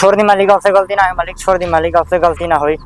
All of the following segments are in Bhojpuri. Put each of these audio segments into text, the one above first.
छोड़ दी मालिक, आपसे गलती ना है मालिक, छोड़ दी मालिक, आपसे गलती ना हुई।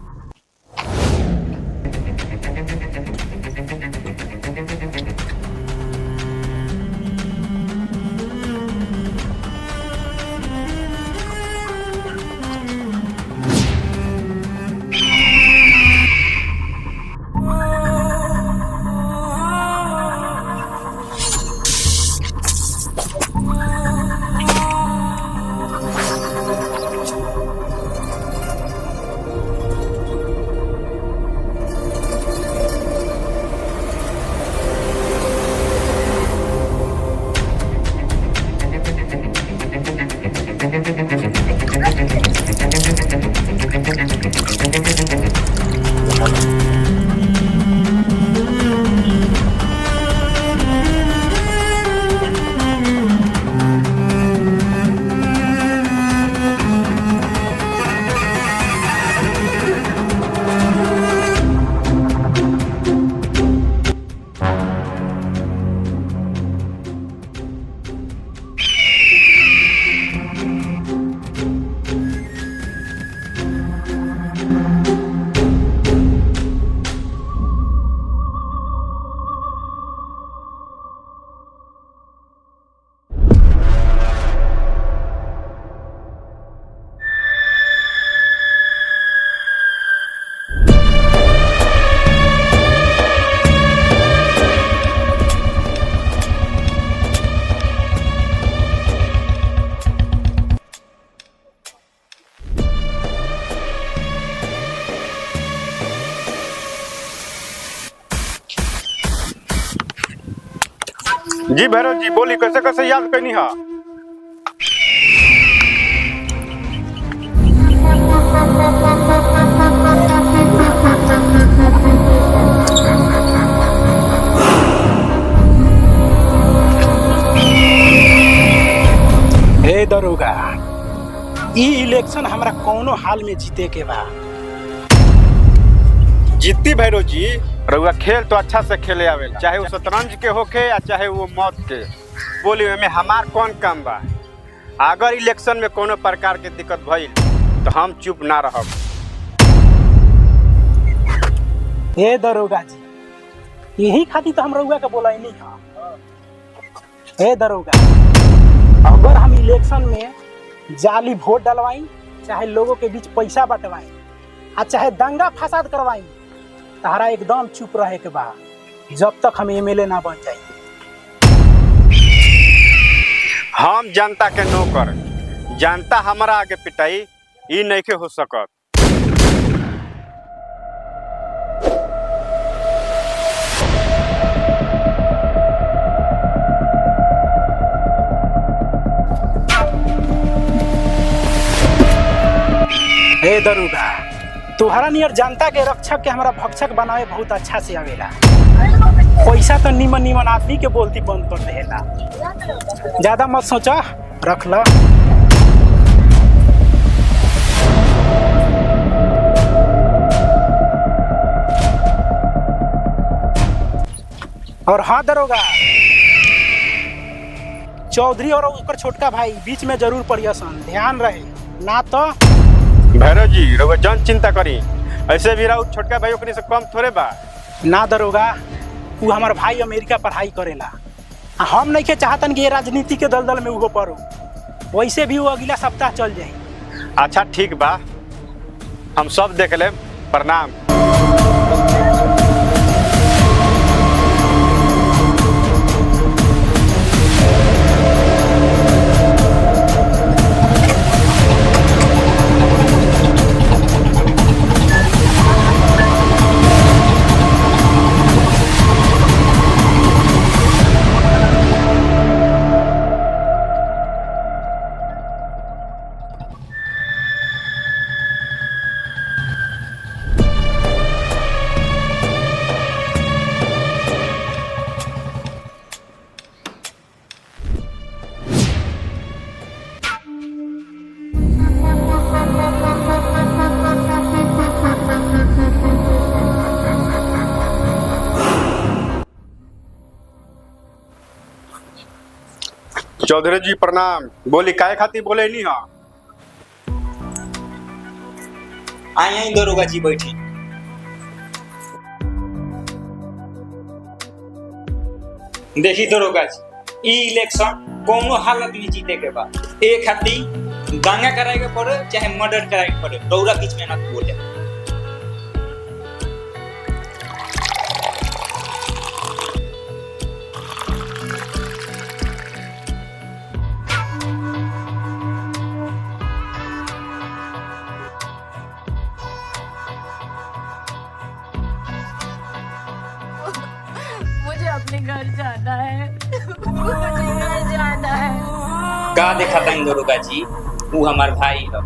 जी भैरव जी बोली, कैसे कैसे याद करनी है? हे दरोगा, ई इलेक्शन हमरा कौनो हाल में जीते के बा। जीती भैरव जी, रउआ खेल तो अच्छा से खेले आवेला, चाहे वो शतरंज के होखे या चाहे वो मौत के। बोली में हमार कौन काम बा? अगर इलेक्शन में कोनो प्रकार के दिक्कत भइल तो हम चुप ना रहब। हे दरोगा जी, यही खातिर तो हम रउआ के बोला नहीं है। हे दरोगा, अगर हम इलेक्शन में जाली वोट डलवाई, चाहे लोगों के बीच पैसा बंटवाई, चाहे दंगा फसाद करवाई, तारा एकदम चुप रहे के बा जब तक हम एमएलए ना बन जाए। हम जनता के नौकर, जनता हमारा आगे पिटाई ई नहीं के हो सकत। हे दरोगा, तुहरा नियर जनता के रक्षक के हमारा भक्षक बनावे बहुत अच्छा से आवेला। पैसा तो निमन निमन आदमी के बोलती बंद कर देला। ज्यादा मत सोचा, रख ला। और हाँ दरोगा, चौधरी और उसका छोटका भाई बीच में जरूर पड़ियसन, ध्यान रहे ना तो। भैरव जी रउआ जन चिंता करी, ऐसे भी राउत छोटका भाई ओकनी से कम थोड़े बा। ना दरोगा, वो हमार भाई अमेरिका पढ़ाई करेला, हम नहीं के चाहतन कि ये राजनीति के दलदल में उहो पड़ो। वैसे भी वो अगला सप्ताह चल जाए। अच्छा ठीक बा, हम सब देख लेम। प्रणाम। चौधरी जी प्रणाम। बोली काय खाती बोले नहीं? हाँ आई आई दरोगा जी बैठी। देखी दरोगा जी, ई इलेक्शन कोनो हालत में जीते के बाद एक हाथी दांगा कराए के पड़े चाहे मर्डर कराए के पड़े, दौरा बीच में ना बोले। मुझे अपने घर जाना है। मुझे घर जाना है। का देखा था दरोगा जी, वो हमार भाई है।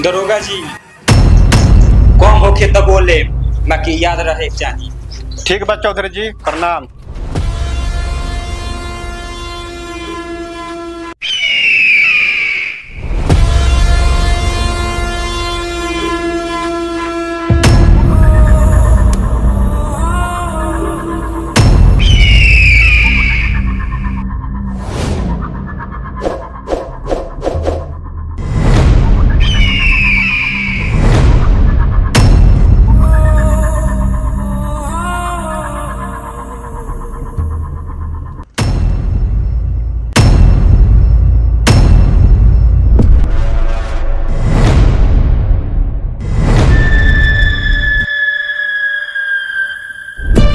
दरोगा जी कम होके तो बोले, बाकी याद रहे चाहिए। ठीक बा चौधरी जी, प्रणाम।